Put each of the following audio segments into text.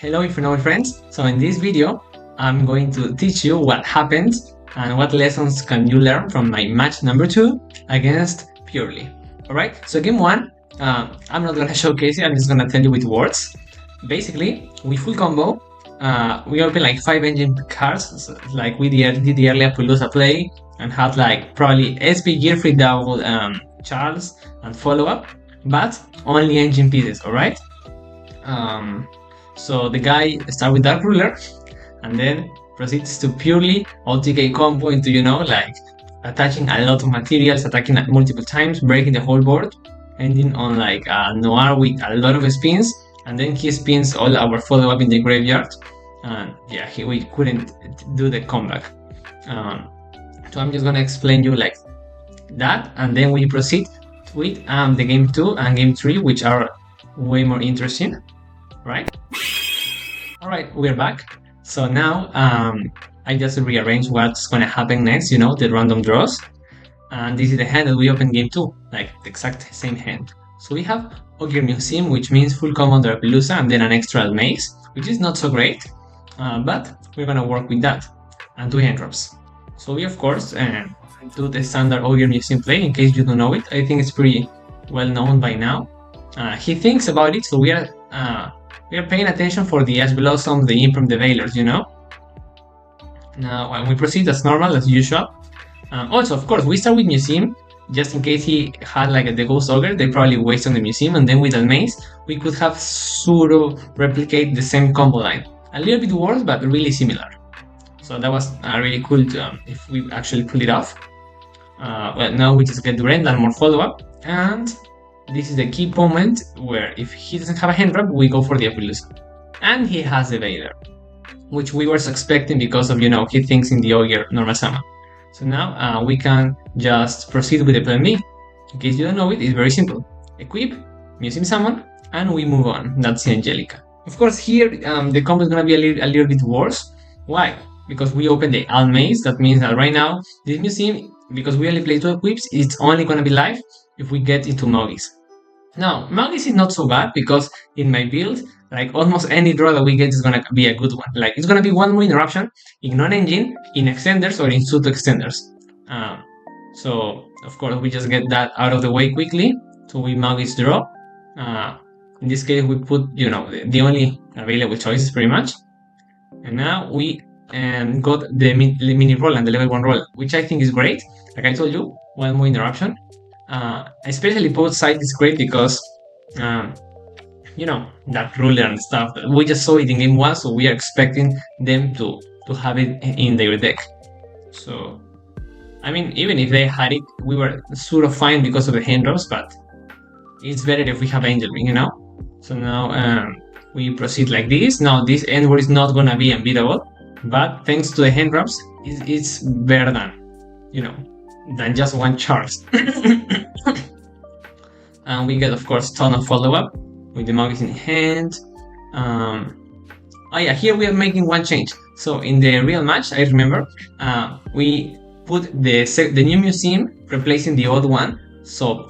Hello Infernoble friends, so in this video I'm going to teach you what happened and what lessons can you learn from my match number 2 against Purely. Alright, so game 1, I'm not gonna showcase it, I'm just gonna tell you with words. Basically, we full combo, we open like 5 engine cards, so like we did the early Appaloosa play and had like probably SP gear free double Charles and follow up, but only engine pieces, alright? So the guy starts with Dark Ruler and then proceeds to purely OTK combo into, like attaching a lot of materials, attacking multiple times, breaking the whole board, ending on like Noir with a lot of spins, and then he spins all our follow-up in the graveyard. And yeah, we couldn't do the comeback. So I'm just gonna explain you like that, and then we proceed with the game 2 and game 3, which are way more interesting, right? Alright, we're back. So now I just rearranged what's gonna happen next, the random draws. And this is the hand that we opened game 2, like the exact same hand. So we have Ogre Museum, which means full combo under Appaloosa and then an extra maze, which is not so great, but we're gonna work with that. And 2 hand drops. So we of course do the standard Ogre Museum play, in case you don't know it. I think it's pretty well known by now. He thinks about it, so we are paying attention for the Ash Blossom, the Imperm, the Veilers, Now, when we proceed as normal, as usual. Also, of course, we start with Museum, just in case he had like the Ghost Ogre, they probably waste on the Museum, and then with the Maze, we could have sort of replicate the same combo line. A little bit worse, but really similar. So that was really cool if we actually pull it off. Well, now we just get Durand and more follow-up, and this is the key moment where if he doesn't have a hand drop, we go for the Appaloosa. And he has the Veiler, which we were expecting because of, he thinks in the Ogre normal summon. So now we can just proceed with the plan B. In case you don't know it, it's very simple. Equip, Museum Summon, and we move on. That's the Angelica. Of course, here the combo is going to be a little bit worse. Why? Because we open the Alt Maze. That means that right now, this Museum, because we only play 2 equips, it's only going to be live if we get into Mogis. Now, Mogis is not so bad because in my build, like almost any draw that we get is gonna be a good one. Like it's gonna be one more interruption in non-engine, in extenders, or in pseudo extenders. So of course we just get that out of the way quickly. So we Mogis draw. In this case we put the only available choices pretty much. And now we got the mini roll and the level 1 roll, which I think is great. Like I told you, one more interruption. Especially both sides is great because that ruler and stuff. We just saw it in game 1, so we are expecting them to have it in their deck. So I mean, even if they had it, we were sort of fine because of the hand drops, but it's better if we have Angel Ring, So now we proceed like this. Now this end word is not gonna be unbeatable, but thanks to the hand drops, it's better than just one charge. And we get, of course, ton of follow-up with the Mogis in hand. Oh yeah, here we are making one change. So in the real match, I remember, we put the new Museum replacing the old one. So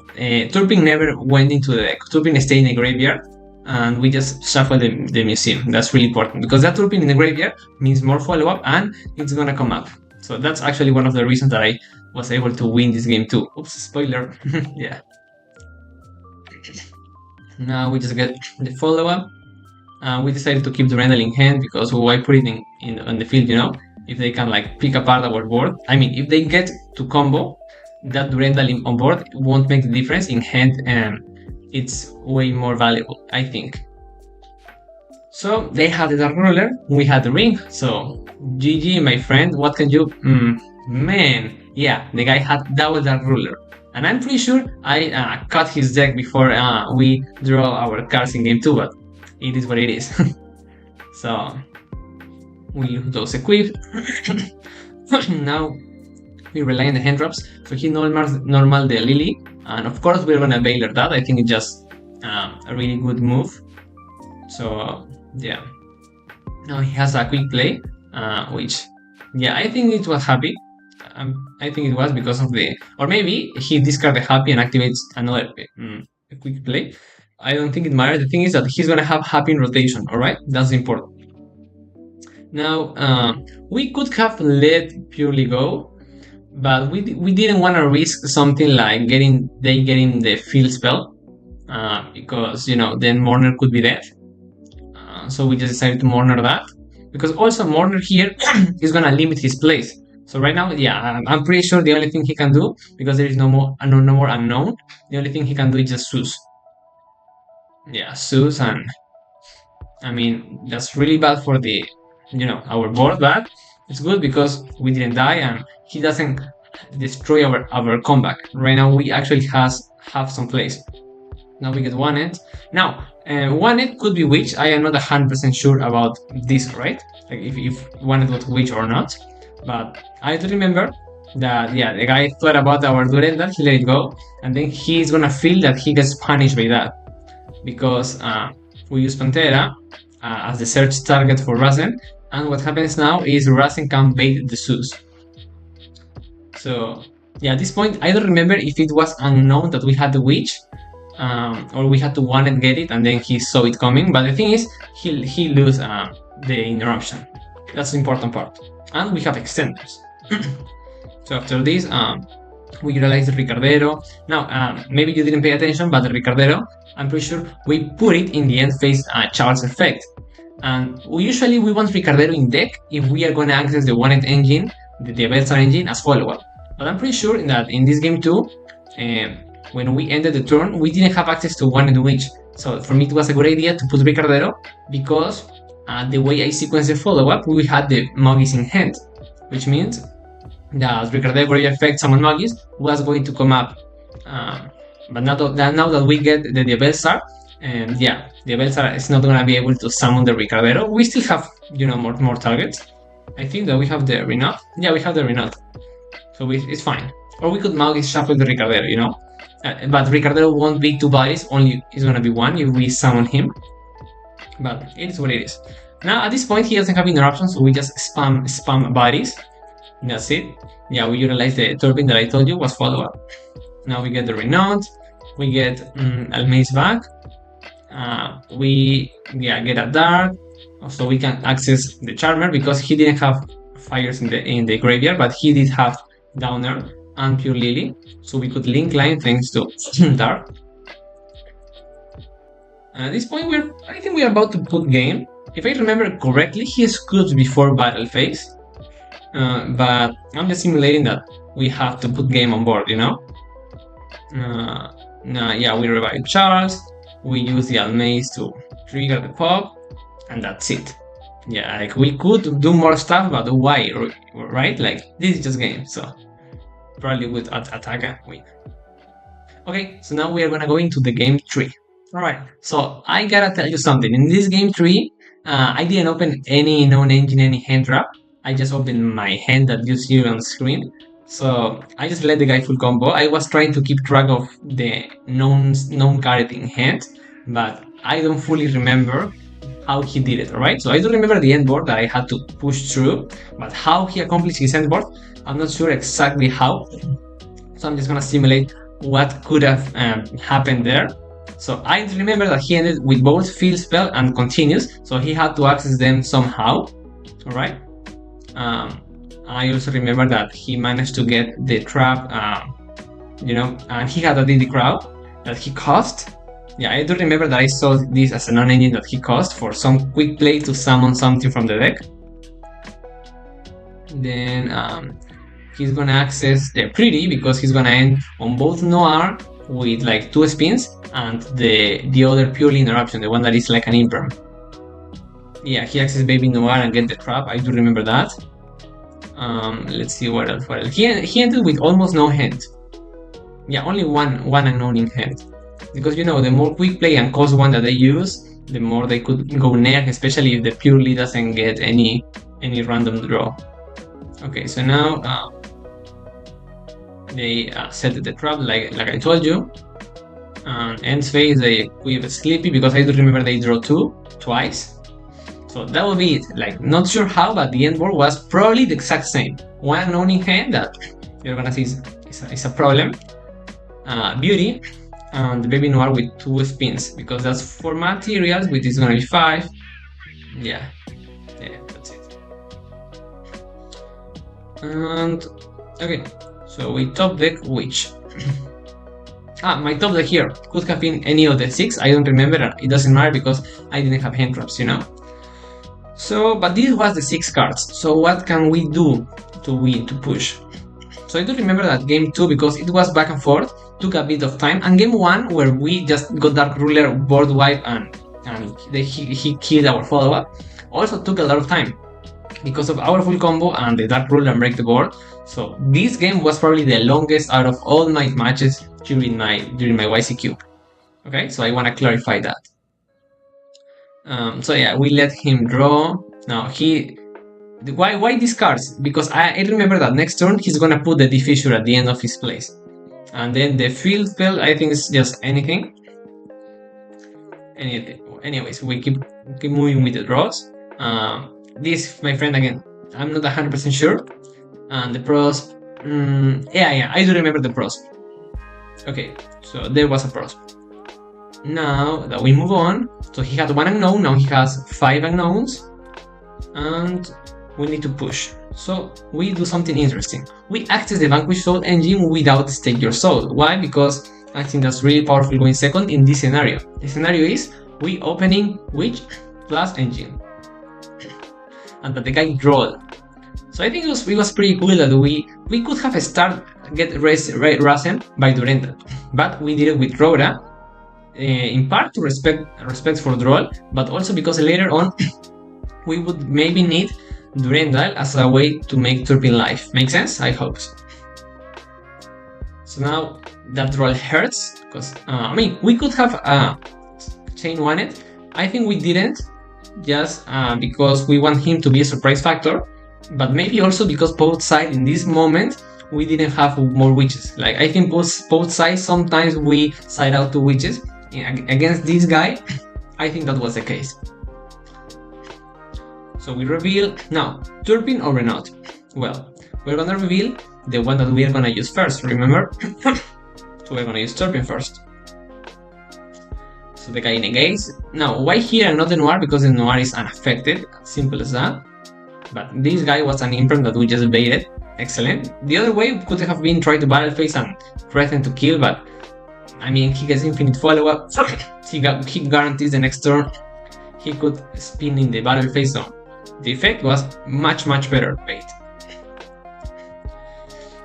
Turpin never went into the deck. Turpin stayed in the graveyard, and we just shuffled the Museum. That's really important, because that Turpin in the graveyard means more follow-up, and it's gonna come up. So that's actually one of the reasons that I was able to win this game too. Oops, spoiler. Yeah. Now we just get the follow-up. We decided to keep the Durandal in hand because why put it on the field, if they can like pick apart our board. I mean, if they get to combo, that Durandal on board won't make the difference. In hand, it's way more valuable, I think. So they had the Dark Ruler, we had the ring, so GG my friend, what can you... man, yeah, the guy had double Dark Ruler. And I'm pretty sure I cut his deck before we draw our cards in game 2, but it is what it is. So we those equipped. Now we rely on the hand drops. So he normal the Lily, and of course we're gonna Veiler that. I think it's just a really good move. So yeah. Now he has a quick play, which I think it was happy. I think it was because of or maybe he discarded happy and activates another quick play. I don't think it matters. The thing is that he's gonna have happy rotation. All right, that's important. Now we could have let Purely go, but we didn't want to risk something like getting the field spell, because then Mourner could be dead. So we just decided to Mourner that, because also Mourner here is gonna limit his plays. So right now, yeah, I'm pretty sure the only thing he can do, because there is no more unknown, the only thing he can do is just Zeus. Yeah, Zeus, and I mean that's really bad for the our board, but it's good because we didn't die and he doesn't destroy our comeback. Right now we actually have some plays. Now we get one end. Now one end could be witch. I am not 100% sure about this, right? Like if one end was witch or not. But I do remember that the guy thought about our Durenda, he let it go, and then he's gonna feel that he gets punished by that because we use Pantera as the search target for Rasen, and what happens now is Rasen can bait the Zeus. So at this point I don't remember if it was unknown that we had the witch, or we had to want and get it and then he saw it coming, but the thing is he lose the interruption. That's the important part. And we have extenders. So after this we utilize the Ricardero. Now maybe you didn't pay attention, but the Ricardero, I'm pretty sure we put it in the end phase Charles effect. And we want Ricardero in deck if we are going to access the one-end engine, the Diabelsar engine, as follow-up. But I'm pretty sure that in this game too, when we ended the turn, we didn't have access to one-end witch. So for me it was a good idea to put Ricardero, because the way I sequenced the follow-up, we had the Mogis in hand, which means that Ricardero Graveyard Effect Summon Mogis was going to come up. But now that we get the Diabelsar, Diabelsar is not gonna be able to summon the Ricardero. We still have, more targets. I think that we have the Renault. Yeah, we have the Renault. So it's fine. Or we could Mogis shuffle the Ricardero, but Ricardero won't be 2 bodies, only is gonna be 1 if we summon him. But it is what it is. Now at this point he doesn't have interruptions, so we just spam bodies. That's it. Yeah, we utilize the turbine that I told you was follow-up. Now we get the Renault, we get Almaze back, we get a Dark, so we can access the Charmer because he didn't have fires in the graveyard, but he did have Downer and Pure Lily, so we could link line thanks to Dark. At this point I think we're about to put game. If I remember correctly, he scoops before battle phase. But I'm just simulating that we have to put game on board, we revive Charles, we use the Almaze to trigger the pop, and that's it. Yeah, like we could do more stuff, but why, right? Like this is just game, so probably with attack and win. Okay, so now we are gonna go into the game 3. Alright, so I gotta tell you something. In this game 3, I didn't open any known engine, any hand trap. I just opened my hand that you see on the screen. So I just let the guy full combo. I was trying to keep track of the known card in hand, but I don't fully remember how he did it, alright? So I don't remember the end board that I had to push through, but how he accomplished his end board, I'm not sure exactly how. So I'm just gonna simulate what could have happened there. So I remember that he ended with both field spell and continuous, so he had to access them somehow, alright? I also remember that he managed to get the trap, and he had a DD crowd that he cost. Yeah, I do remember that I saw this as a non-engine that he cost for some quick play to summon something from the deck. Then he's gonna access the Pretty because he's gonna end on both Noir with like 2 spins and the other purely interruption, the one that is like an imperm. Yeah, he accesses Baby Noir and get the trap. I do remember that. Let's see what else. He ended with almost no hand. Yeah, only one unknown in hand. Because the more quick play and cost 1 that they use, the more they could go near, especially if the purely doesn't get any random draw. Okay, so now they set the trap like I told you. Ends phase they equip Sleepy because I do remember they draw 2 twice. So that will be it. Like, not sure how, but the end board was probably the exact same. One unknown in hand that you're gonna see is a problem. Beauty and the Baby Noir with 2 spins, because that's 4 materials, which is gonna be 5. Yeah, that's it. And okay, so we top deck which? My top deck here could have been any of the 6. I don't remember. It doesn't matter because I didn't have hand traps, you know. So, but this was the 6 cards. So what can we do to win, to push? So I do remember that game 2, because it was back and forth, took a bit of time, and game 1, where we just got Dark Ruler, board wipe, and he killed our follow-up, also took a lot of time because of our full combo and the Dark Ruler break the board. So this game was probably the longest out of all my matches during my WCQ. Okay, so I want to clarify that. So yeah, we let him draw. Now why these cards? Because I remember that next turn he's gonna put the Diffusure at the end of his place, and then the field spell I think is just anything. Anyways, we keep moving with the draws. This, my friend, again, I'm not 100% sure. And the pros, yeah, I do remember the pros. Okay, so there was a pros. Now that we move on, so he had 1 unknown, now he has 5 unknowns, and we need to push. So we do something interesting. We access the Vanquish Soul engine without Stake Your Soul. Why? Because I think that's really powerful going second in this scenario. The scenario is we opening Witch plus engine, and that the guy draw. So I think it was pretty cool that we could have get Rasen by Durendal, but we did it with Rhoda, in part to respect for draw, but also because later on we would maybe need Durendal as a way to make Turpin life. Make sense? I hope so. So now that draw hurts, because I mean, we could have chain one it. I think we didn't, just because we want him to be a surprise factor, but maybe also because both sides in this moment we didn't have more witches. Like, I think both sides sometimes we side out 2 witches. Against this guy, I think that was the case. So we reveal now Turpin or Renault. Well, we're gonna reveal the one that we are gonna use first, remember? So we're gonna use Turpin first. So the guy negates. Now, why here and not the Noir? Because the Noir is unaffected, simple as that. But this guy was an imprint that we just baited. Excellent. The other way could have been try to battle phase and threaten to kill, but I mean, he gets infinite follow-up. He guarantees the next turn he could spin in the battle phase zone. The effect was much better bait.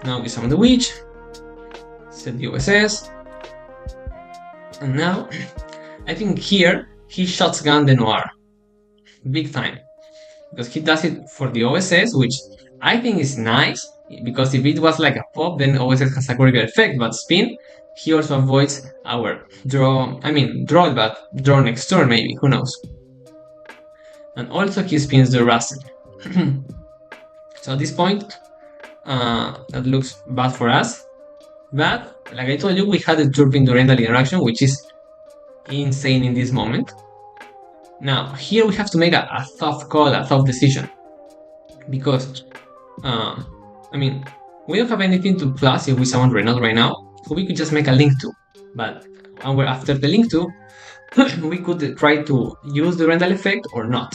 Now we summon the Witch, set the OSS, and now I think here he shotgun the Noir big time, because he does it for the OSS, which I think is nice, because if it was like a pop, then OSS has a critical effect, but spin, he also avoids our draw, but draw next turn maybe, who knows. And also he spins the Rasen. So at this point, that looks bad for us, but like I told you, we had the Turpin Durendal interaction, which is insane in this moment. Now here we have to make a tough call, a tough decision, because we don't have anything to plus if we summon Renault right now, so we could just make a Link 2, but after the Link 2 we could try to use the Durendal effect or not.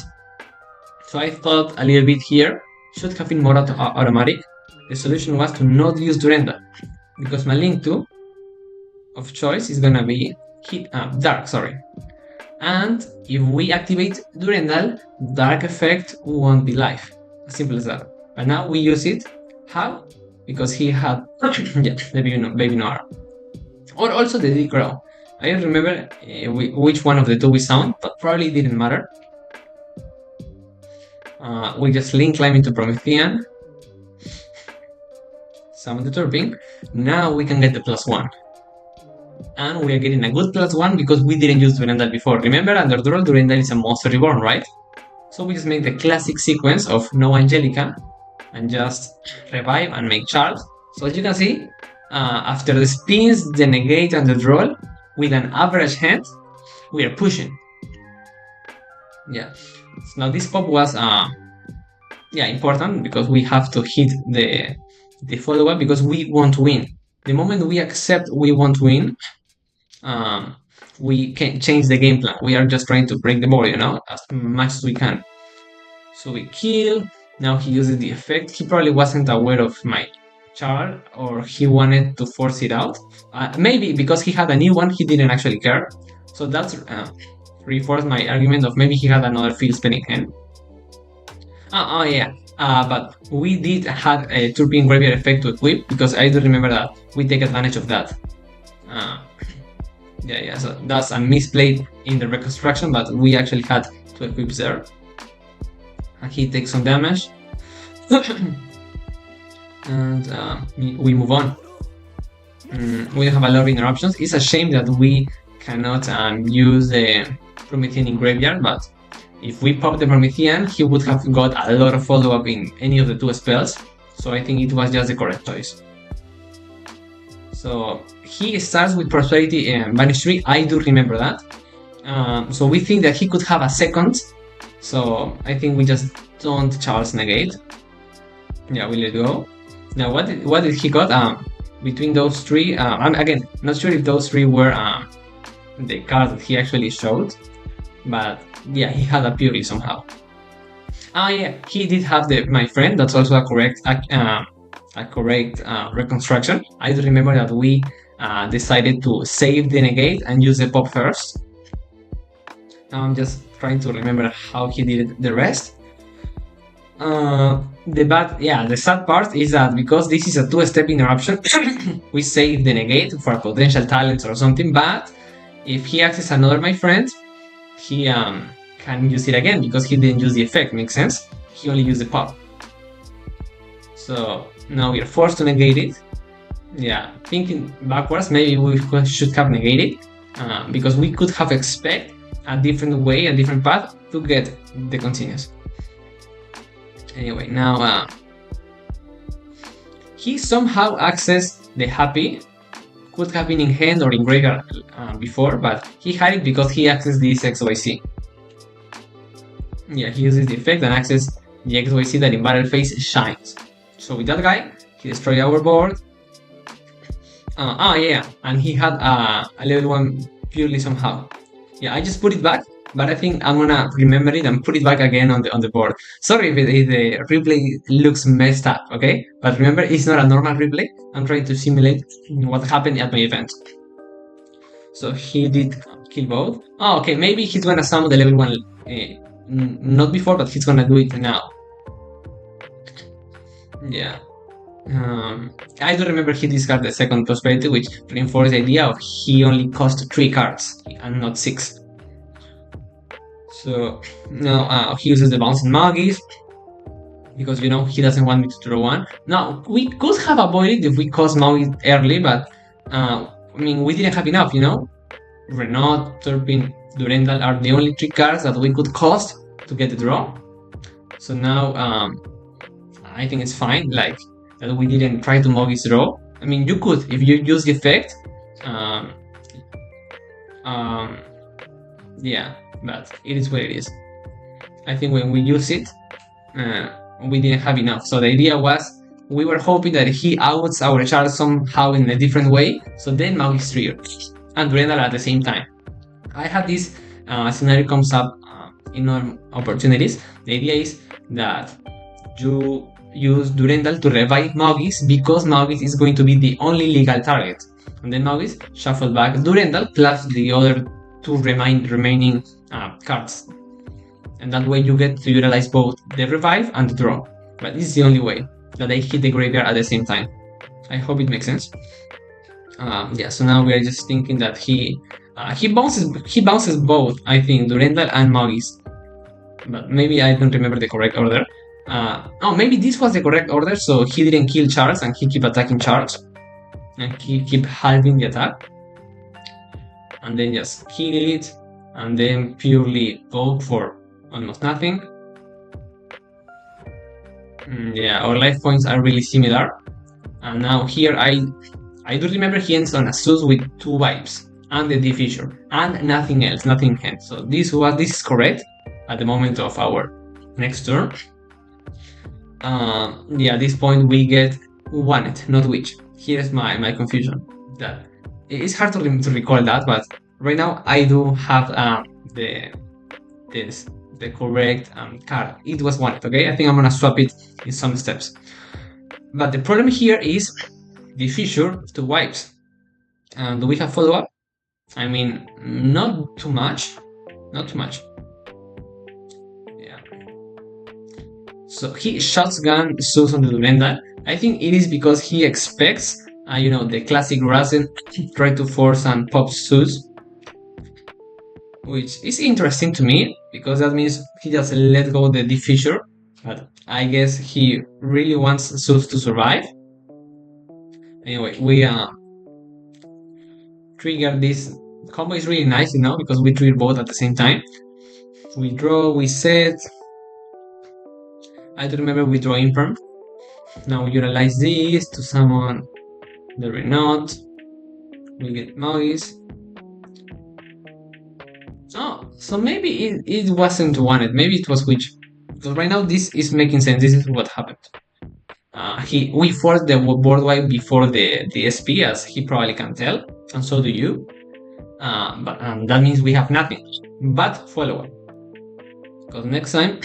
So I thought a little bit here should have been more automatic. The solution was to not use Durendal, because my Link 2 of choice is gonna be Dark, sorry. And if we activate Durendal, Dark effect won't be live. As simple as that. But now we use it. How? Because he had the Baby Noir. Or also the D-Crow. I don't remember which one of the 2 we sound, but probably it didn't matter. We just Link climb into Promethean. Summon the Turpin. Now we can get the +1. And we are getting a good +1 because we didn't use Durendal before. Remember, under draw, Durendal is a monster reborn, right? So we just make the classic sequence of no Angelica and just revive and make Charles. So as you can see, after the spins, the negate, and the draw, with an average hand, we are pushing. Yeah. So now this pop was important because we have to hit the follow-up because we want to win. The moment we accept we want to win, we can change the game plan. We are just trying to break the board, you know, as much as we can. So we kill. Now he uses the effect. He probably wasn't aware of my char, or he wanted to force it out. Maybe because he had a new one, he didn't actually care. So that's reinforced my argument of maybe he had another field spinning hand. Oh yeah. But we did have a Turpin Graveyard effect to equip, because I do remember that we take advantage of that. Yeah, so that's a misplay in the reconstruction, but we actually had to equip there. And he takes some damage. And we move on. We have a lot of interruptions. It's a shame that we cannot use the Promethean in graveyard, but if we pop the Promethean, he would have got a lot of follow-up in any of the two spells, so I think it was just the correct choice. So he starts with Prosperity and Banish 3, I do remember that. So we think that he could have a second, so I think we just don't Charles Negate. Yeah, we let go. Now what did he got? Between those three, I'm again not sure if those three were the cards that he actually showed, but yeah, he had a Purrely somehow. Yeah, he did have my friend. That's also a correct reconstruction. I do remember that we decided to save the negate and use the pop first. Now I'm just trying to remember how he did the rest. The sad part is that because this is a two-step interruption, we save the negate for potential talents or something, but if he accesses another my friend, he can use it again because he didn't use the effect. Makes sense? He only used the pop. So now we are forced to negate it. Yeah, thinking backwards, maybe we should have negated, because we could have expected a different way, a different path to get the continuous. Anyway, now he somehow accessed the happy. Could have been in hand or in graveyard before, but he had it because he accessed this XYZ. Yeah, he uses the effect and accesses the XYZ that in battle phase shines. So with that guy, he destroyed our board. Yeah, and he had a level 1 Purrely somehow. Yeah, I just put it back, but I think I'm gonna remember it and put it back again on the board. Sorry if the replay looks messed up, okay? But remember, it's not a normal replay. I'm trying to simulate what happened at my event. So he did kill both. Okay, maybe he's gonna summon the level 1, not before, but he's gonna do it now. Yeah. I do remember he discarded the second Prosperity, which reinforced the idea of he only cost 3 cards and not 6. So now he uses the Bounce and Magis because, you know, he doesn't want me to draw one. Now, we could have avoided if we cost Maui early, but I mean, we didn't have enough, you know? Renault, Turpin, Durendal are the only 3 cards that we could cost to get the draw. So now I think it's fine, like, that we didn't try to Mogis draw. I mean, you could, if you use the effect. Yeah, but it is what it is. I think when we use it, we didn't have enough. So the idea was, we were hoping that he outs our chart somehow in a different way, so then Mogis trigger and Durendal at the same time. I had this scenario comes up in other opportunities. The idea is that you use Durendal to revive Mogis because Mogis is going to be the only legal target. And then Mogis shuffle back Durendal plus the other 2 remaining cards. And that way you get to utilize both the revive and the draw. But this is the only way that I hit the graveyard at the same time. I hope it makes sense. Yeah, so now we are just thinking that he bounces both, I think, Durendal and Mogis. But maybe I don't remember the correct order. Maybe this was the correct order, so he didn't kill Charles and he keep attacking Charles. And he keep halving the attack. And then just kill it, and then purely go for almost nothing. Yeah, our life points are really similar. And now here I do remember he ends on a Sus with 2 vibes and the diffuser and nothing else, nothing in hand. So this is correct at the moment of our next turn. Yeah, at this point we get wanted, not which. Here's my confusion. That it's hard to recall that, but right now I do have the correct card. It was wanted, okay? I think I'm gonna swap it in some steps. But the problem here is the fissure to wipes. Do we have follow-up? I mean, not too much. Not too much. Yeah. So he shotgun Zeus on the Vendal. I think it is because he expects, the classic Rasen try to force and pop Zeus, which is interesting to me because that means he just let go the fissure. But I guess he really wants Zeus to survive. Anyway, we trigger this combo. Is really nice, because we trigger both at the same time. We draw, we set. I don't remember we draw Imperm. Now we utilize this to summon the Renault. We get Mogis. Oh, so maybe it wasn't wanted. Maybe it was Witch. Because right now this is making sense. This is what happened. We forced the board wipe before the SP, as he probably can tell, and so do you. But that means we have nothing but follow-up. Because next time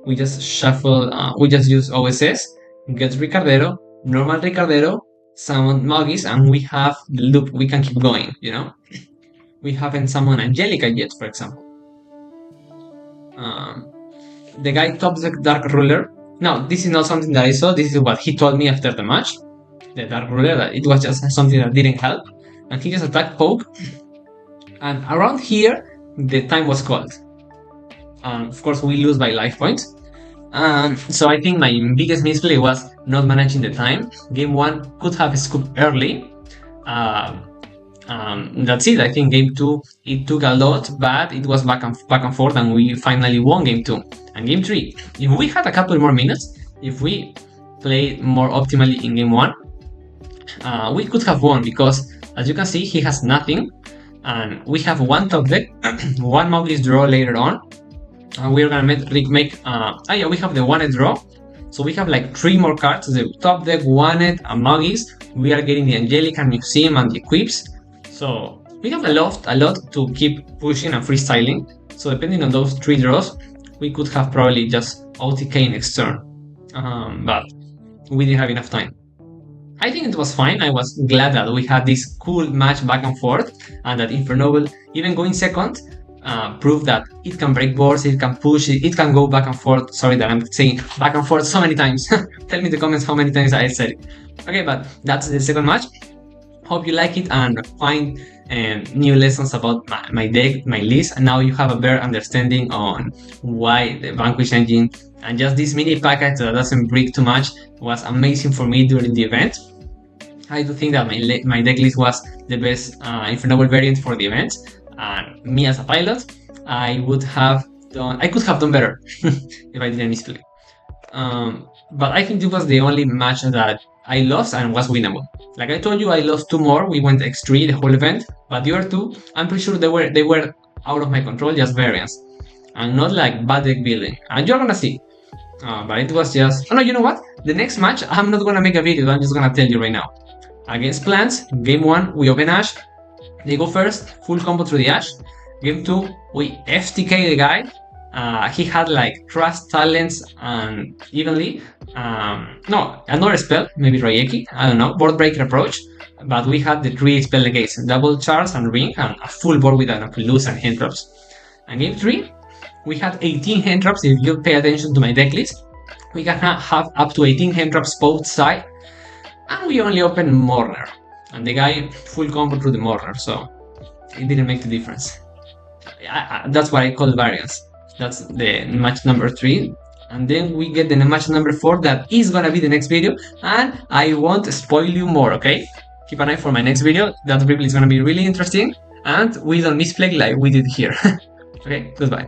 we just shuffle, we just use OSS, get Ricardero, normal Ricardero, summon Mogis, and we have the loop. We can keep going, We haven't summoned Angelica yet, for example. The guy tops the Dark Ruler. Now, this is not something that I saw. This is what he told me after the match. The Dark Ruler, that it was just something that didn't help. And he just attacked Poke. And around here, the time was called. Of course, we lose by life points. So I think my biggest misplay was not managing the time. Game 1 could have scooped early. That's it. I think game 2 it took a lot, but it was back and forth, and we finally won game 2. And game 3, if we had a couple more minutes, if we played more optimally in game 1, we could have won, because as you can see, he has nothing, and we have one top deck, one Mowgli's draw later on, and we're gonna make we have the wanted draw. So we have like 3 more cards: the top deck, wanted, and Mowgli's. We are getting the Angelica Museum and the equips. So we have a lot to keep pushing and freestyling. So depending on those 3 draws, we could have probably just OTK next turn. But we didn't have enough time. I think it was fine. I was glad that we had this cool match back and forth, and that Infernoble, even going second, proved that it can break boards, it can push, it can go back and forth. Sorry that I'm saying back and forth so many times. Tell me in the comments how many times I said it. Okay, but that's the second match. Hope you like it and find new lessons about my deck, my list, and now you have a better understanding on why the Vanquish engine and just this mini package that doesn't break too much was amazing for me during the event. I do think that my deck list was the best Infernoble variant for the event, and me as a pilot, I could have done better if I didn't misplay. But I think this was the only match that I lost and was winnable. Like I told you, I lost 2 more. We went X3 the whole event, but the other 2, I'm pretty sure they were out of my control, just variance, and not like bad deck building. And you're gonna see. But it was just. Oh no, you know what? The next match, I'm not gonna make a video. I'm just gonna tell you right now. Against Plants, game 1, we open Ash. They go first, full combo through the Ash. Game 2, we FTK the guy. He had like Trust, Talents, and evenly. No, another spell, maybe Rayeki, I don't know, board breaker approach. But we had the 3 spell negates, double charge and ring, and a full board with an lose and hand drops. And game 3, we had 18 hand drops. If you pay attention to my deck list, we can have up to 18 hand drops both sides. And we only opened Mourner. And the guy full combo through the Mourner, so it didn't make the difference. That's what I call variance. That's the match number 3. And then we get the match number 4 that is gonna be the next video, and I won't spoil you more, okay? Keep an eye for my next video. That replay is gonna be really interesting, and we don't misplay like we did here. Okay, goodbye.